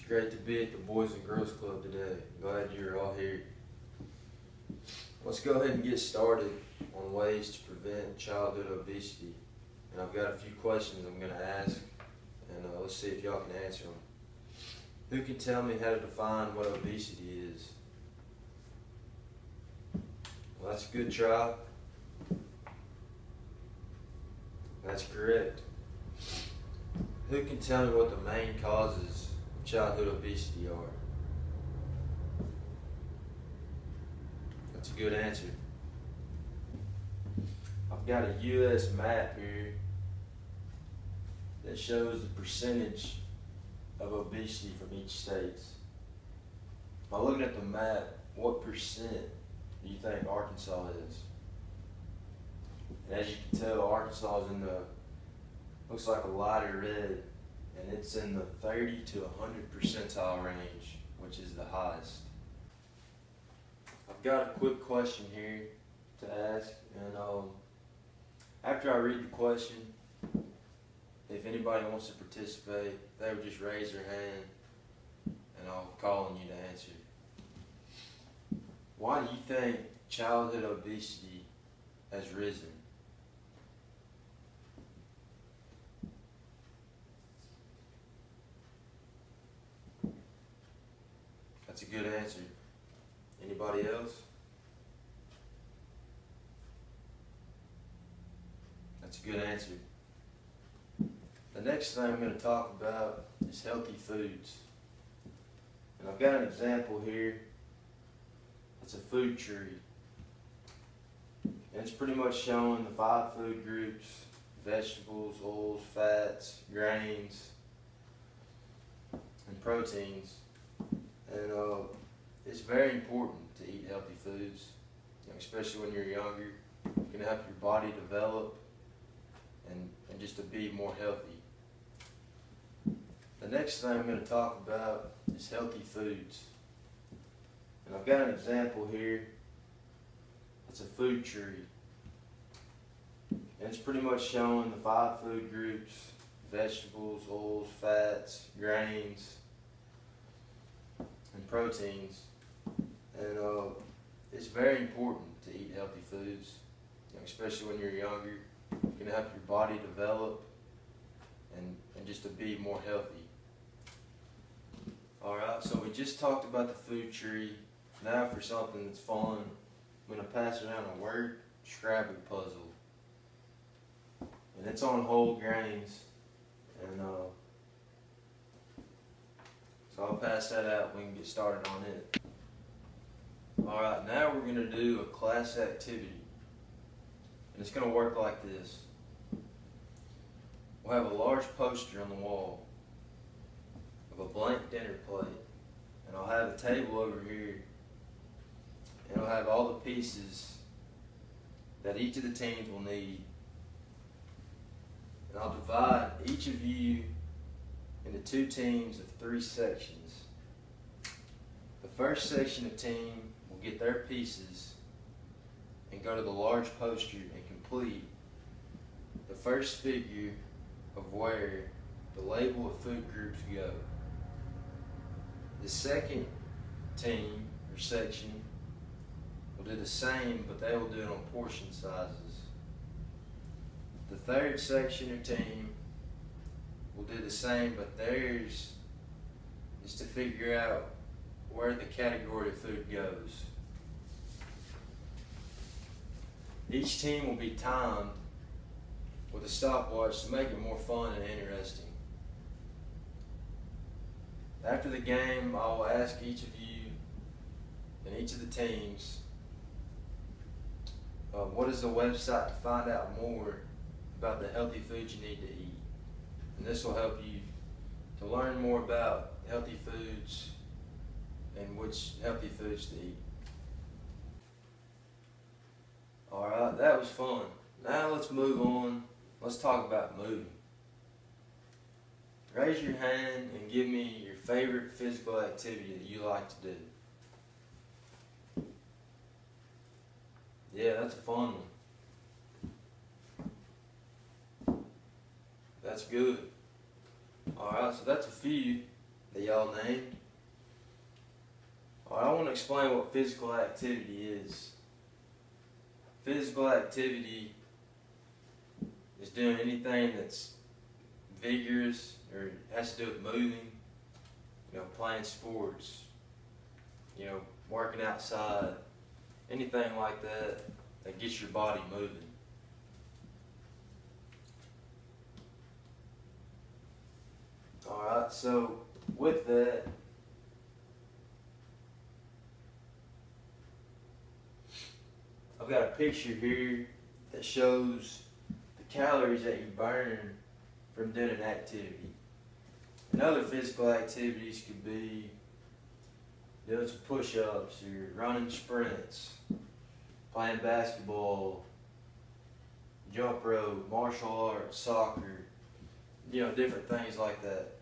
It's great to be at the Boys and Girls Club today. Glad you're all here. Let's go ahead and get started on ways to prevent childhood obesity. And I've got a few questions I'm going to ask, and let's see if y'all can answer them. Who can tell me how to define what obesity is? Well, that's a good try. That's correct. Who can tell me what the main causes of childhood obesity are? That's a good answer. I've got a U.S. map here that shows the percentage of obesity from each state. By looking at the map, what percent do you think Arkansas is? And as you can tell, Arkansas is in the, looks like a lighter red, and it's in the 30 to 100 percentile range, which is the highest. I've got a quick question here to ask, and after I read the question, if anybody wants to participate, they would just raise their hand, and I'll call on you to answer. Why do you think childhood obesity has risen? That's a good answer. Anybody else? That's a good answer. The next thing I'm going to talk about is healthy foods. And I've got an example here. It's a food tree. And it's pretty much showing the 5 food groups: vegetables, oils, fats, grains, and proteins. And it's very important to eat healthy foods, especially when you're younger. It can help your body develop and just to be more healthy. The next thing I'm going to talk about is healthy foods. And I've got an example here. It's a food tree. And it's pretty much showing the 5 food groups: vegetables, oils, fats, grains, and proteins. And it's very important to eat healthy foods, especially when you're younger. It can help your body develop and just to be more healthy. Alright, so we just talked about the food tree. Now for something that's fun, I'm going to pass around a word Scrabble puzzle. And it's on whole grains. And so I'll pass that out and we can get started on it. Alright, now we're going to do a class activity. And it's going to work like this. We'll have a large poster on the wall of a blank dinner plate. And I'll have a table over here. And I'll have all the pieces that each of the teams will need. And I'll divide each of you into 2 teams of 3 sections. The first section of team will get their pieces and go to the large poster and complete the first figure of where the label of food groups go. The second team or section will do the same, but they will do it on portion sizes. The third section or team will do the same, but theirs is to figure out where the category of food goes. Each team will be timed with a stopwatch to make it more fun and interesting. After the game, I will ask each of you and each of the teams what is the website to find out more about the healthy foods you need to eat. And this will help you to learn more about healthy foods and which healthy foods to eat. Alright, that was fun. Now let's move on. Let's talk about moving. Raise your hand and give me your favorite physical activity that you like to do. Yeah, that's a fun one. That's good. Alright, so that's a few. that y'all named. Alright, I want to explain what physical activity is. Physical activity is doing anything that's vigorous or has to do with moving, playing sports, working outside, anything like that that gets your body moving. Alright, so with that, I've got a picture here that shows the calories that you burn from doing an activity. And other physical activities could be doing some push-ups or running sprints, playing basketball, jump rope, martial arts, soccer, different things like that.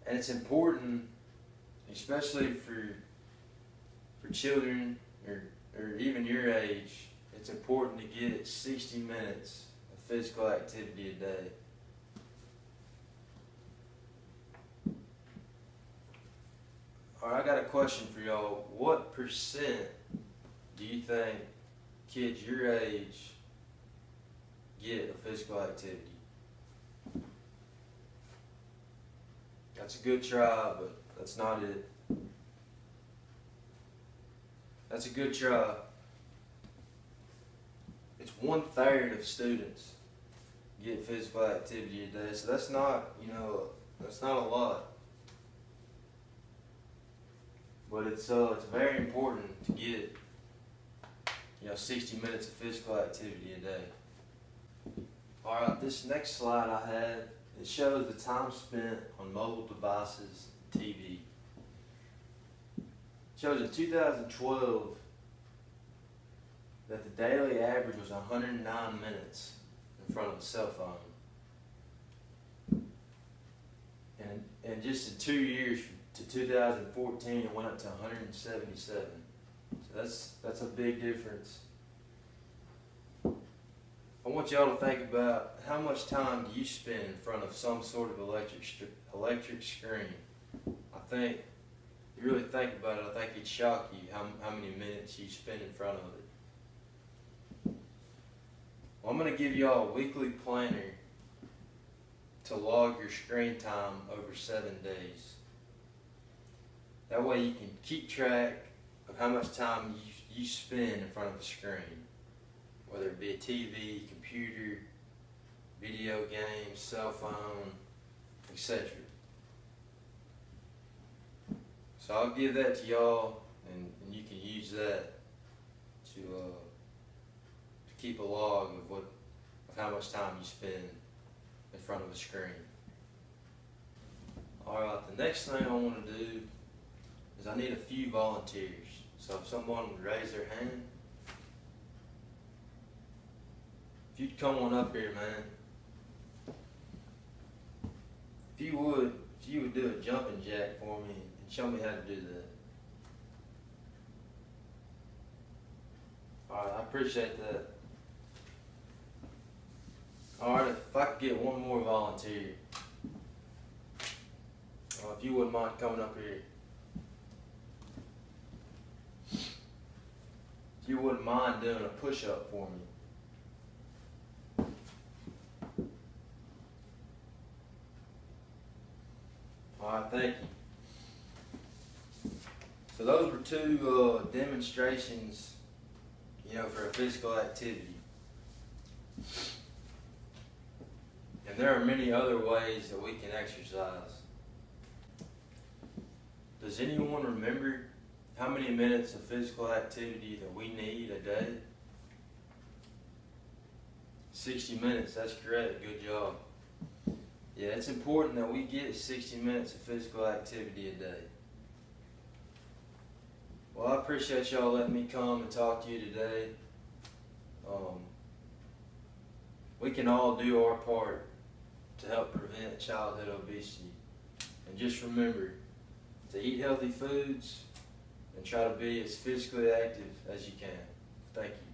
And it's important, especially for children or even your age, it's important to get 60 minutes of physical activity a day. Alright, I got a question for y'all. What percent do you think kids your age get of physical activity? That's a good try, but that's not it. That's a good try. It's 1/3 of students get physical activity a day, so that's not, that's not a lot. But it's very important to get 60 minutes of physical activity a day. Alright, this next slide I have, it shows the time spent on mobile devices and TV. It shows in 2012 that the daily average was 109 minutes in front of a cell phone. And just in 2 years, to 2014, it went up to 177. So that's a big difference. I want y'all to think about how much time do you spend in front of some sort of electric screen. I think, if you really think about it, I think it'd shock you how many minutes you spend in front of it. Well, I'm going to give y'all a weekly planner to log your screen time over 7 days. That way you can keep track of how much time you spend in front of a screen, whether it be a TV, computer, video games, cell phone, etc. So I'll give that to y'all, and you can use that to keep a log of how much time you spend in front of a screen. Alright, the next thing I want to do is I need a few volunteers. So if someone would raise their hand, if you'd come on up here, man. If you would do a jumping jack for me and show me how to do that. Alright, I appreciate that. Alright, if I could get one more volunteer. If you wouldn't mind coming up here. If you wouldn't mind doing a push-up for me. Alright, thank you. So those were two demonstrations, for a physical activity. And there are many other ways that we can exercise. Does anyone remember how many minutes of physical activity that we need a day? 60 minutes, that's correct, good job. Yeah, it's important that we get 60 minutes of physical activity a day. Well, I appreciate y'all letting me come and talk to you today. We can all do our part to help prevent childhood obesity. And just remember to eat healthy foods and try to be as physically active as you can. Thank you.